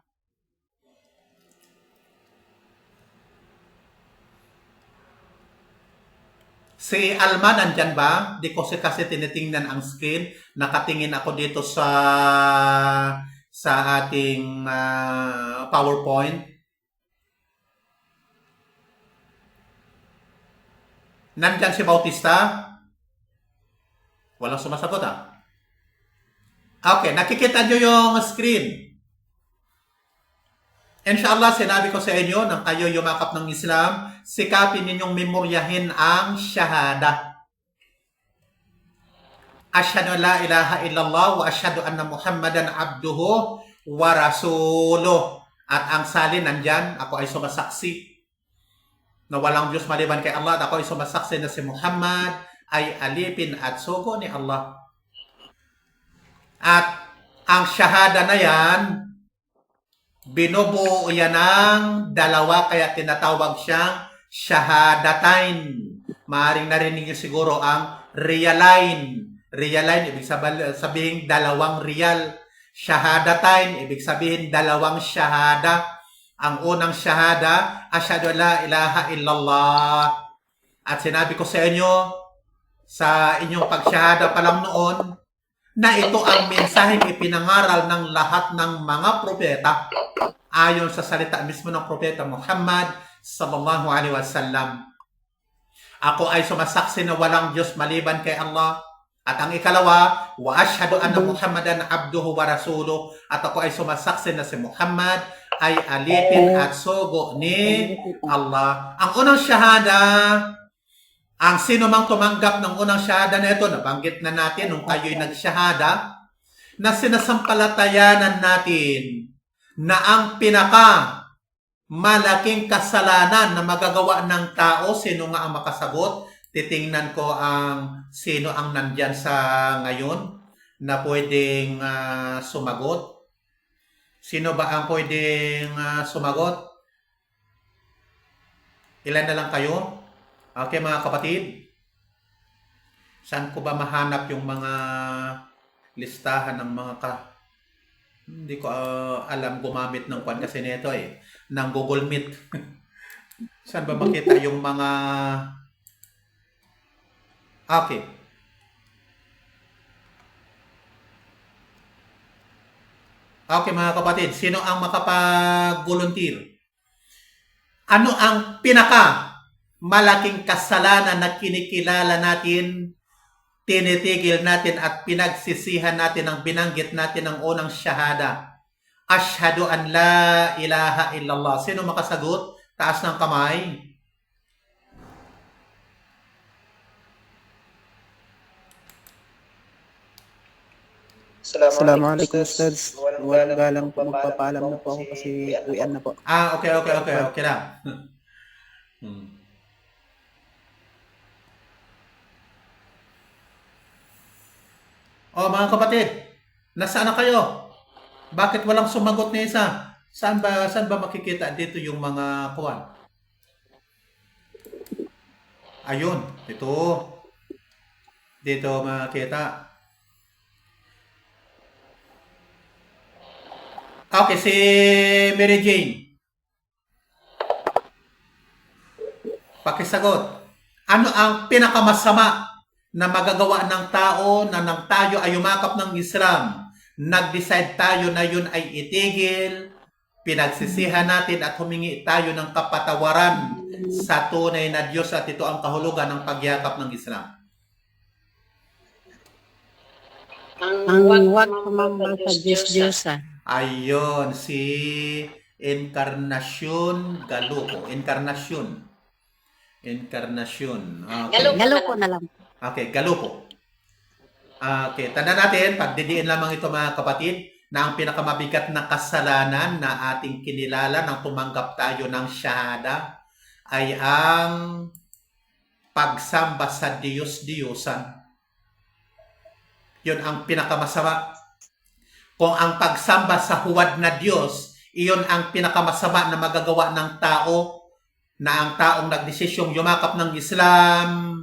Si Alma, nandyan ba? Di ko kasi tinitingnan ang screen. Nakatingin ako dito sa ating PowerPoint. Nandyan si Bautista? Walang sumasagot Okay, nakikita nyo yung screen. Inshallah, sinabi ko sa inyo nang kayo yumakap ng Islam, sikapin ninyong memoryahin ang shahada. Asyhadu la ilaha illallah wa asyhadu anna Muhammadan abduhu wa rasuluh. At ang salin nandyan, ako ay sumasaksi na walang Diyos maliban kay Allah at ako ay sumasaksi na si Muhammad ay alipin at sugo ni Allah. At ang shahada na yan, binubuo yan ng dalawa kaya tinatawag siyang shahadatain. Maaring narinig niyo siguro ang riyaline. Riyaline, ibig sabihin dalawang riyal. Shahadatain, ibig sabihin dalawang shahada. Ang unang shahada, asyhadu la ilaha illallah. At sinabi ko sa inyo, sa inyong pagshahada pa lang noon, na ito ang mensaheng ipinangaral ng lahat ng mga propeta ayon sa salita mismo ng propeta Muhammad sallallahu alaihi wasallam. Ako ay sumasaksi na walang Diyos maliban kay Allah. At ang ikalawa, wa ashhadu anna Muhammadan abduhu wa rasuluh. At ako ay sumasaksi na si Muhammad ay alipin at sugo ni Allah. Ang unang shahada, ang sino mang tumanggap ng unang shahada na ito, nabanggit na natin nung tayo'y nagshahada, na sinasampalatayanan natin na ang malaking kasalanan na magagawa ng tao, sino nga ang makasagot? Titingnan ko ang sino ang nandyan sa ngayon na pwedeng sumagot. Sino ba ang pwedeng sumagot? Ilan na lang kayo? Okay mga kapatid? Saan ko ba mahanap yung mga listahan ng mga hindi ko alam gumamit ng kwan kasi nito ng Google Meet. Saan ba makita yung mga okay. Okay mga kapatid, sino ang makapag-volunteer? Ano ang malaking kasalanan na kinikilala natin, tinitigil natin at pinagsisihan natin ang binanggit natin ng unang shahada? Ashhadu an la ilaha illallah. Sino makasagot? Taas ng kamay. Assalamualaikum Ustaz. Walang galang po, magpapaalam na po ako kasi uwian na po. Okay lang. Mga kapatid, nasaan na kayo? Bakit walang sumagot na isa? Saan ba makikita dito yung mga kuwan? Ayun, dito makita. Okay, si Mary Jane. Pakisagot. Ano ang pinakamasama na magagawa ng tao na nang tayo ay yumakap ng Islam? Nag-decide tayo na yun ay itigil, pinagsisihan natin at humingi tayo ng kapatawaran sa tunay na Diyos at ito ang kahulugan ng pagyakap ng Islam. Ang huwag kumambal sa Diyos-Diyosan. Ayun, si Encarnacion Galupo. Encarnacion. Okay. Galupo na lang. Okay, Galupo. Okay, tandaan natin, pagdidiin lamang ito mga kapatid, na ang pinakamabigat na kasalanan na ating kinilala nang tumanggap tayo ng shahada ay ang pagsamba sa Diyos-Diyosan. Yun ang pinakamasama. Kung ang pagsamba sa huwad na Diyos, iyon ang pinakamasama na magagawa ng tao, na ang taong nagdesisyong yumakap ng Islam,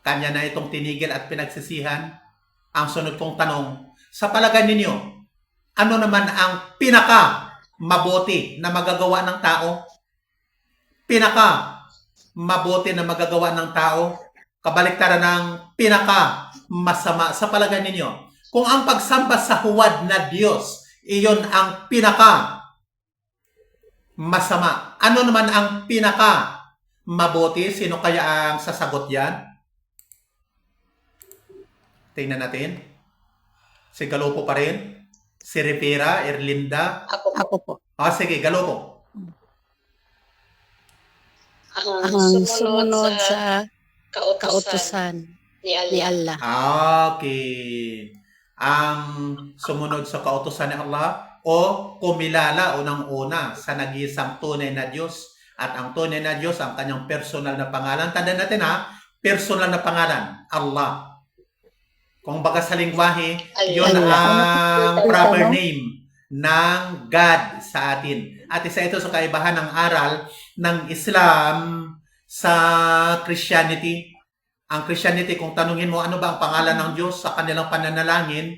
kanya na itong tinigil at pinagsisihan. Ang sunod kong tanong, sa palagay ninyo, ano naman ang mabuti na magagawa ng tao? Mabuti na magagawa ng tao? Kabaliktaran ng masama sa palagay ninyo? Kung ang pagsamba sa huwad na Diyos, iyon ang masama. Ano naman ang mabuti? Sino kaya ang sasagot yan? Tingnan natin. Si Galupo pa rin. Si Rivera, Erlinda. Ako po. Sige, Galupo. Ang sumunod sa kautusan ni Allah. Okay. Ang sumunod sa kautusan ni Allah o kumilala unang-una sa nag-iisang tunay na Diyos. At ang tunay na Diyos, ang kanyang personal na pangalan. Tandaan natin personal na pangalan, Allah. Kung baga sa lingwahe, yun ang proper name ng God sa atin. At isa ito sa kaibahan ng aral ng Islam sa Christianity. Ang Christianity, kung tanungin mo ano ba ang pangalan ng Diyos sa kanilang pananalangin,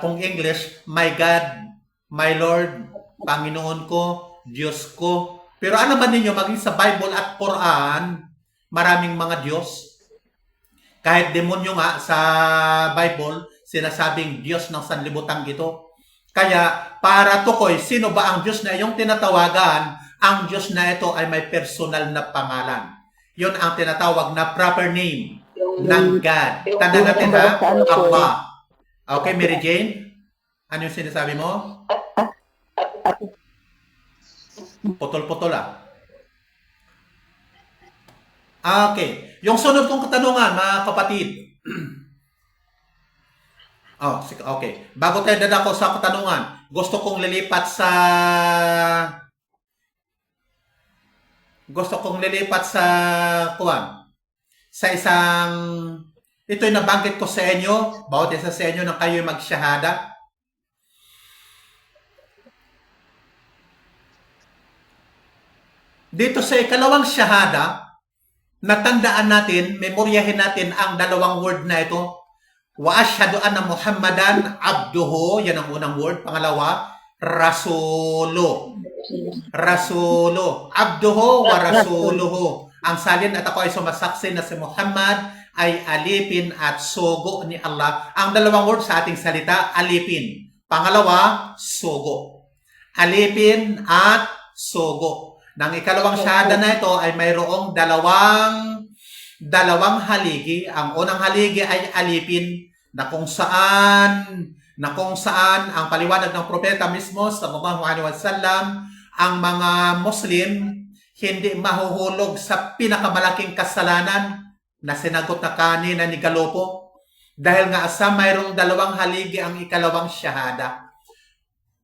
kung English, my God, my Lord, Panginoon ko, Diyos ko. Pero ano ba ninyo, maging sa Bible at Quran, maraming mga Diyos. Kahit demonyo nga sa Bible, sinasabing Diyos ng sanlibutan ito. Kaya para tukoy, sino ba ang Diyos na iyong tinatawagan? Ang Diyos na ito ay may personal na pangalan. Yun ang tinatawag na proper name ng God. Tanda natin ha, Allah. Okay, Mary Jane? Ano yung sinasabi mo? Putol-putol ah. Okay. Yung sunod kong katanungan, mga kapatid. Okay. Bago tayo dadako sa katanungan, gusto kong lilipat sa isang ito'y nabanggit ko sa inyo, bawat isa sa inyo na kayo'y magsyahada. Dito sa ikalawang syahada, natandaan natin, memoryahin natin ang dalawang word na ito. Wa ashhadu anna Muhammadan abduhu, yan ang unang word. Pangalawa, rasuluh. Rasuluh. Abduhu wa rasuluhu. Ang salin at ako ay sumasaksi na si Muhammad ay alipin at sugo ni Allah. Ang dalawang word sa ating salita, alipin. Pangalawa, sugo. Alipin at sugo. Nang ikalawang syahada na ito ay mayroong dalawang haligi. Ang unang haligi ay alipin na kung saan ang paliwanag ng propeta mismo sallallahu alaihi wasallam, ang mga Muslim hindi mahuhulog sa pinakamalaking kasalanan na sinagot na kanina ni Galopo dahil nga sa mayroong dalawang haligi ang ikalawang syahada.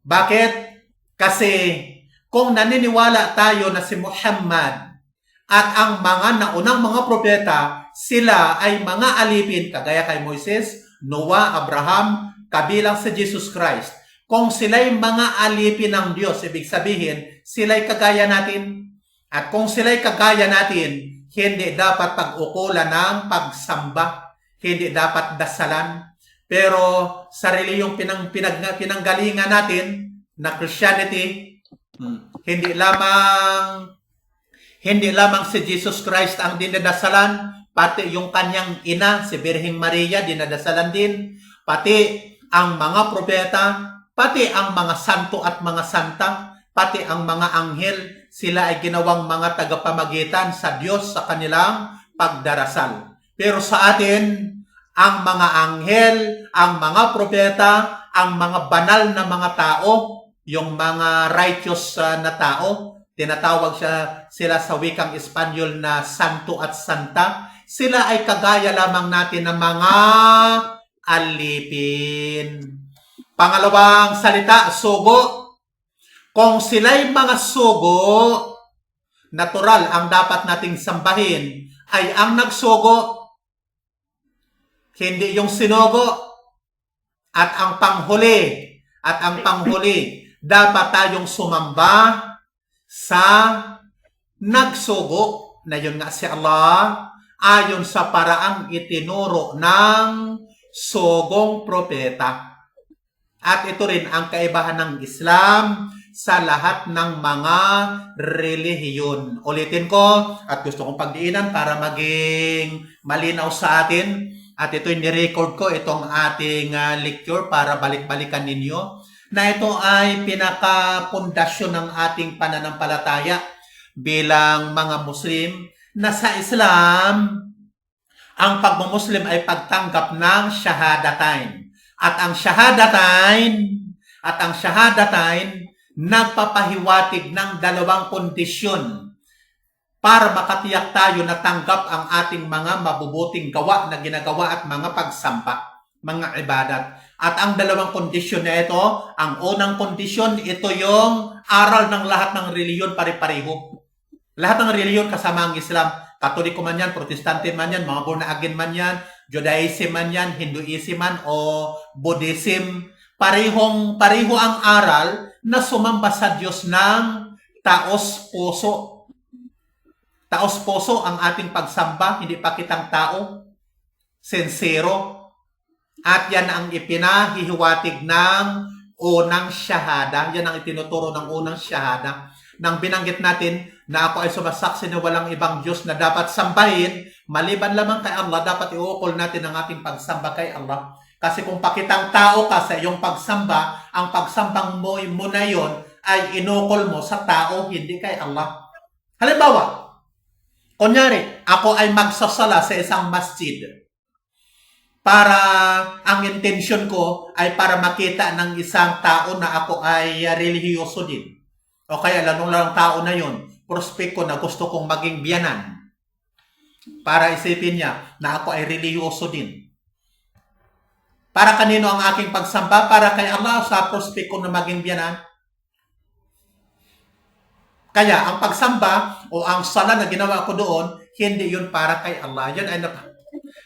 Bakit? Kasi kung naniniwala tayo na si Muhammad at ang mga naunang mga propeta, sila ay mga alipin, kagaya kay Moises, Noah, Abraham, kabilang si Jesus Christ. Kung sila'y mga alipin ng Diyos, ibig sabihin, sila'y kagaya natin. At kung sila'y kagaya natin, hindi dapat pag-ukulan ng pagsamba, hindi dapat dasalan. Pero sa reliyong pinanggalingan natin na Christianity, hindi lamang si Jesus Christ ang dinadasalan, pati yung kanyang ina, si Birheng Maria, dinadasalan din, pati ang mga propeta, pati ang mga santo at mga santa, pati ang mga anghel, sila ay ginawang mga tagapamagitan sa Diyos sa kanilang pagdarasal. Pero sa atin, ang mga anghel, ang mga propeta, ang mga banal na mga tao, yung mga righteous na tao, tinatawag sila sa wikang Espanyol na santo at santa, sila ay kagaya lamang natin ng mga alipin. Pangalawang salita, sugo. Kung sila'y mga sugo, natural ang dapat nating sambahin ay ang nagsugo, hindi yung sinugo. At ang panghuli, dapat tayong sumamba sa nagsugo na yun nga si Allah ayon sa paraang itinuro ng sugong propeta. At ito rin ang kaibahan ng Islam sa lahat ng mga relihiyon. Ulitin ko at gusto kong pagdiinan para maging malinaw sa atin. At ito'y nirecord ko, itong ating lecture para balik-balikan ninyo. Na ito ay pinaka-pundasyon ng ating pananampalataya bilang mga Muslim na sa Islam, ang pagmumuslim ay pagtanggap ng shahadatain. At ang shahadatain nagpapahiwatig ng dalawang kondisyon para makatiyak tayo na tanggap ang ating mga mabubuting gawa na ginagawa at mga pagsamba, mga ibadat. At ang dalawang kondisyon na ito, ang unang kondisyon, ito yung aral ng lahat ng reliyon pare-pareho. Lahat ng reliyon kasama ang Islam. Katoliko man yan, Protestante man yan, mga born again man yan, Judaism man yan, Hinduism man o Buddhism. Pareho ang aral na sumamba sa Diyos ng taos-puso. Taos-puso ang ating pagsamba, hindi pa kitang tao, sincero. At yan ang ipinahihiwatig ng unang syahada. Yan ang itinuturo ng unang syahada. nang binanggit natin na ako ay sumasaksi na walang ibang Diyos na dapat sambahin, maliban lamang kay Allah, dapat iukol natin ang ating pagsamba kay Allah. Kasi kung pakitang tao ka sa iyong pagsamba, ang pagsambang mo na yon ay inukol mo sa tao, hindi kay Allah. Halimbawa, kunyari, ako ay magsasala sa isang masjid para ang intention ko ay para makita ng isang tao na ako ay relihiyoso din. O kaya lalong lang tao na yon, prospect ko na gusto kong maging biyanan. Para isipin niya na ako ay relihiyoso din. Para kanino ang aking pagsamba? Para kay Allah sa prospect ko na maging biyanan. Kaya ang pagsamba o ang sala na ginawa ko doon, hindi yun para kay Allah. Yan ay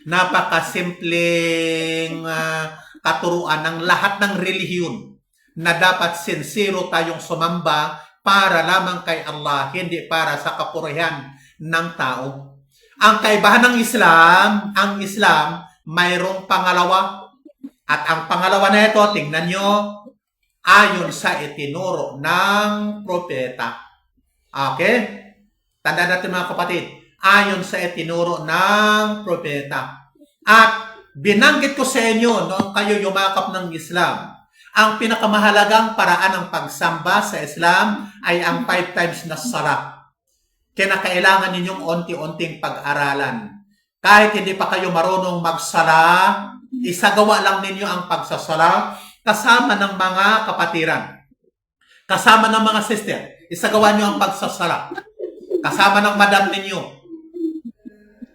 napakasimpleng katuruan ng lahat ng relihiyon na dapat sincero tayong sumamba para lamang kay Allah, hindi para sa kapurihan ng tao. Ang kaibahan ng Islam, ang Islam mayroong pangalawa. At ang pangalawa na ito, tingnan nyo, ayon sa itinuro ng propeta. Okay? Tandaan natin mga kapatid, ayon sa itinuro ng propeta. At binanggit ko sa inyo noong kayo yumakap ng Islam, ang pinakamahalagang paraan ng pagsamba sa Islam ay ang 5 times na sala. Kinakailangan ninyong unti-unting pag-aralan. Kahit hindi pa kayo marunong magsala, isagawa lang ninyo ang pagsasala kasama ng mga kapatiran. Kasama ng mga sister. Isagawa nyo ang pagsasala. Kasama ng madam ninyo.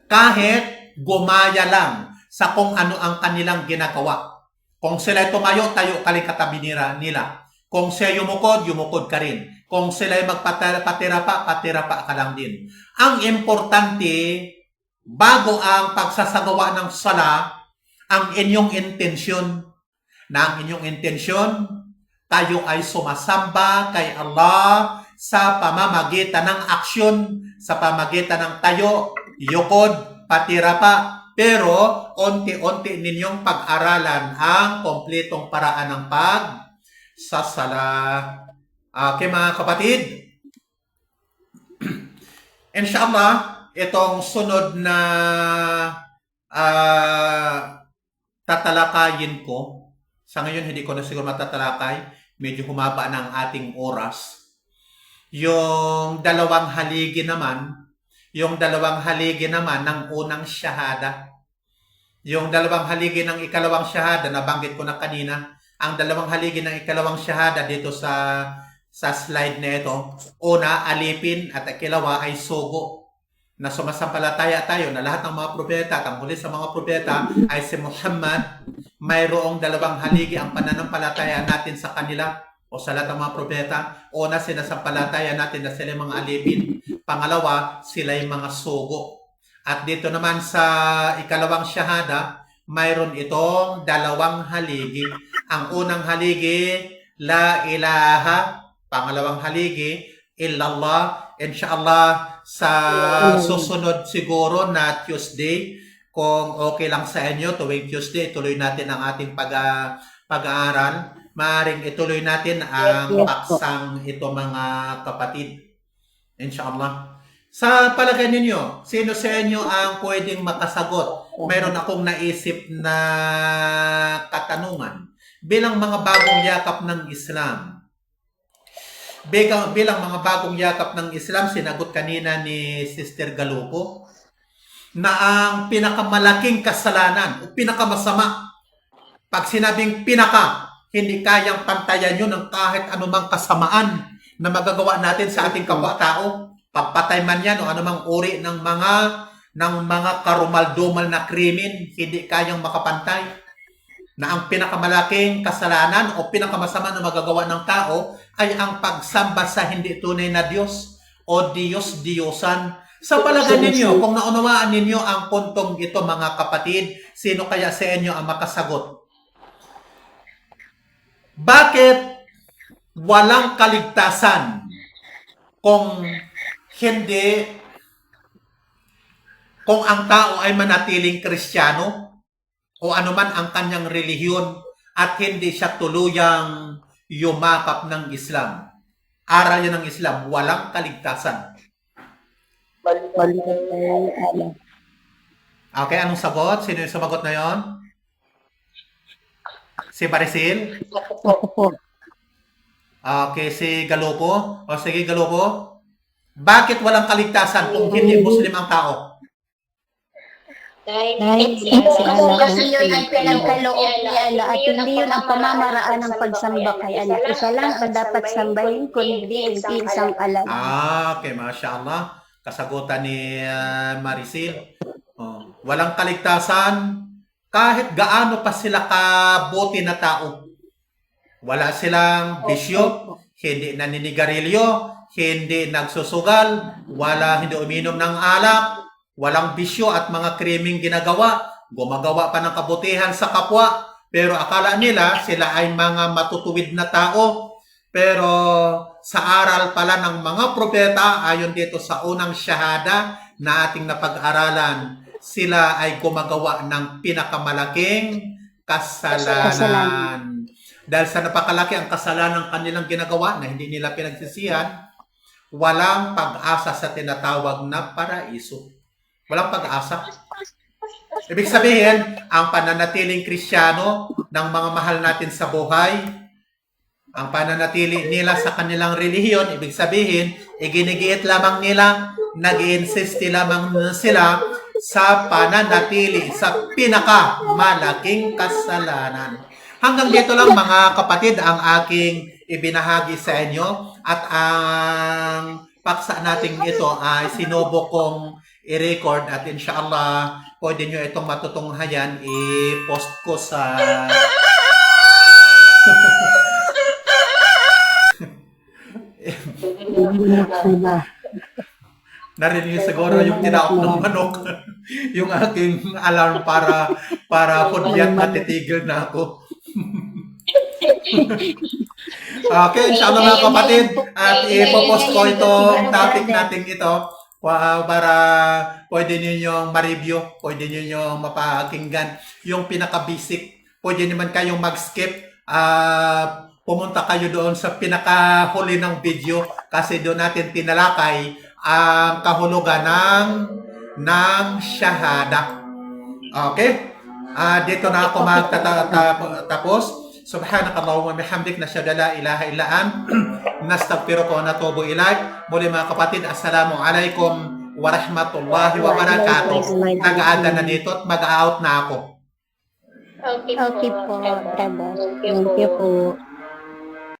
Kahit gumaya lang sa kung ano ang kanilang ginagawa. Kung sila tumayo, tayo ka rin katabi nila. Kung siya yumukod ka rin. Kung sila patira pa ka lang din. Ang importante, bago ang pagsasagawa ng sala, ang inyong intensyon. Na ang inyong intensyon, tayo ay sumasamba kay Allah sa pamamagitan ng aksyon, sa pamamagitan ng tayo, yukod, patira pa. Pero, unti-unti ninyong pag-aralan ang kompletong paraan ng pagsasala. Okay mga kapatid? Inshallah, itong sunod na tatalakayin ko, sa ngayon hindi ko na siguro matatalakay, medyo humaba ng ating oras. Yung dalawang haligi naman ng unang syahada. Yung dalawang haligi ng ikalawang syahada, nabanggit ko na kanina, ang dalawang haligi ng ikalawang syahada dito sa slide na ito. Una, alipin at ikalawa ay sugo. Na sumasampalataya tayo na lahat ng mga propeta, ang huli sa mga propeta ay si Muhammad. Mayroong dalawang haligi ang pananampalataya natin sa kanila o sa lahat ng mga propeta. Una, sinasampalataya natin na sila mga alipin. Pangalawa, sila yung mga sugo. At dito naman sa ikalawang syahada, mayroon itong dalawang haligi. Ang unang haligi, la ilaha. Pangalawang haligi, illallah. Inshallah, sa susunod siguro na Tuesday, kung okay lang sa inyo, tuwing Tuesday, tuloy natin ang ating pag-aaral. Maaring ituloy natin ang paksang ito mga kapatid. Inshallah. Sa palagay ninyo, sino sa inyo ang pwedeng makasagot? Mayroon akong naisip na katanungan. Bilang mga bagong yakap ng Islam, bilang mga bagong yakap ng Islam, sinagot kanina ni Sister Galupo na ang pinakamalaking kasalanan o pinakamasama, pag sinabing hindi kayang pantayan yun ng kahit anumang kasamaan na magagawa natin sa ating kapwa-tao. Pagpatay man yan o anumang uri ng mga karumal-dumal na krimen, hindi kayang makapantay. Na ang pinakamalaking kasalanan o pinakamasama na magagawa ng tao ay ang pagsamba sa hindi tunay na Diyos o Diyos-Diyosan. Sa palagay ninyo, kung naunawaan ninyo ang puntong ito mga kapatid, sino kaya sa inyo ang makasagot? Bakit walang kaligtasan kung ang tao ay manatiling Kristiyano o anuman ang kanyang relihiyon at hindi siya tuluyang yumakap ng Islam? Aral yan ng Islam. Walang kaligtasan. Maliban kay Allah. Okay, anong sagot? Sino yung sumagot na yon? Si Barisil? Ako po. Okay, si Galopo? O sige, Galopo. Bakit walang kaligtasan kung hindi Muslim ang tao? Dahil si Kung Allah kasi yun ang pinagkaloob ni Allah at hindi yun ang pamamaraan ng pagsamba kay Allah. Isa lang ang dapat sambahin kundi hindi isang Allah. Okay, Masya Allah. Kasagutan ni Marisil. Walang kaligtasan kahit gaano pa sila kabuti na tao. Wala silang bisyo, hindi naninigarilyo, hindi nagsusugal, hindi uminom ng alak, walang bisyo at mga kriming ginagawa, gumagawa pa ng kabutihan sa kapwa, pero akala nila sila ay mga matutuwid na tao. Pero sa aral pala ng mga propeta, ayon dito sa unang syahada na ating napag-aralan, sila ay gumagawa ng pinakamalaking kasalanan. Dahil sa napakalaki ang kasalanan kanilang ginagawa na hindi nila pinagsisihan, walang pag-asa sa tinatawag na paraiso. Walang pag-asa. Ibig sabihin, ang pananatiling Kristiyano ng mga mahal natin sa buhay, ang pananatili nila sa kanilang relihiyon, ibig sabihin, iginigiit lamang nila, nag-i-insist lamang sila sa pananatili sa pinakamalaking kasalanan. Hanggang dito lang mga kapatid ang aking ibinahagi sa inyo at ang paksa natin ito ay sinubo kong i-record at inshallah pwede nyo itong matutunghayan i-post ko sa narinig niyo siguro yung tinaok ng manok. Yung aking alarm para hudyat matitigil na ako. Okay, inshallah mga kapatid. At ipopost ko itong topic natin ito para pwede niyo ma-review, pwede niyo mapakinggan yung pinaka-basic. Pwede naman kayong mag-skip. Pumunta kayo doon sa pinakahuli ng video kasi doon natin tinalakay ang kahulugan ng shahada. Okay? Dito na ako magtatapos. Subhanakallahumma bihamdik nasyhadu la ilaha illa ant nastaghfiruka wa natubu ilaik. Muli mga kapatid, assalamu alaikum wa rahmatullahi wa barakatuh. Nag-aada na dito at mag-out na ako. Okay po, brother. Thank you po.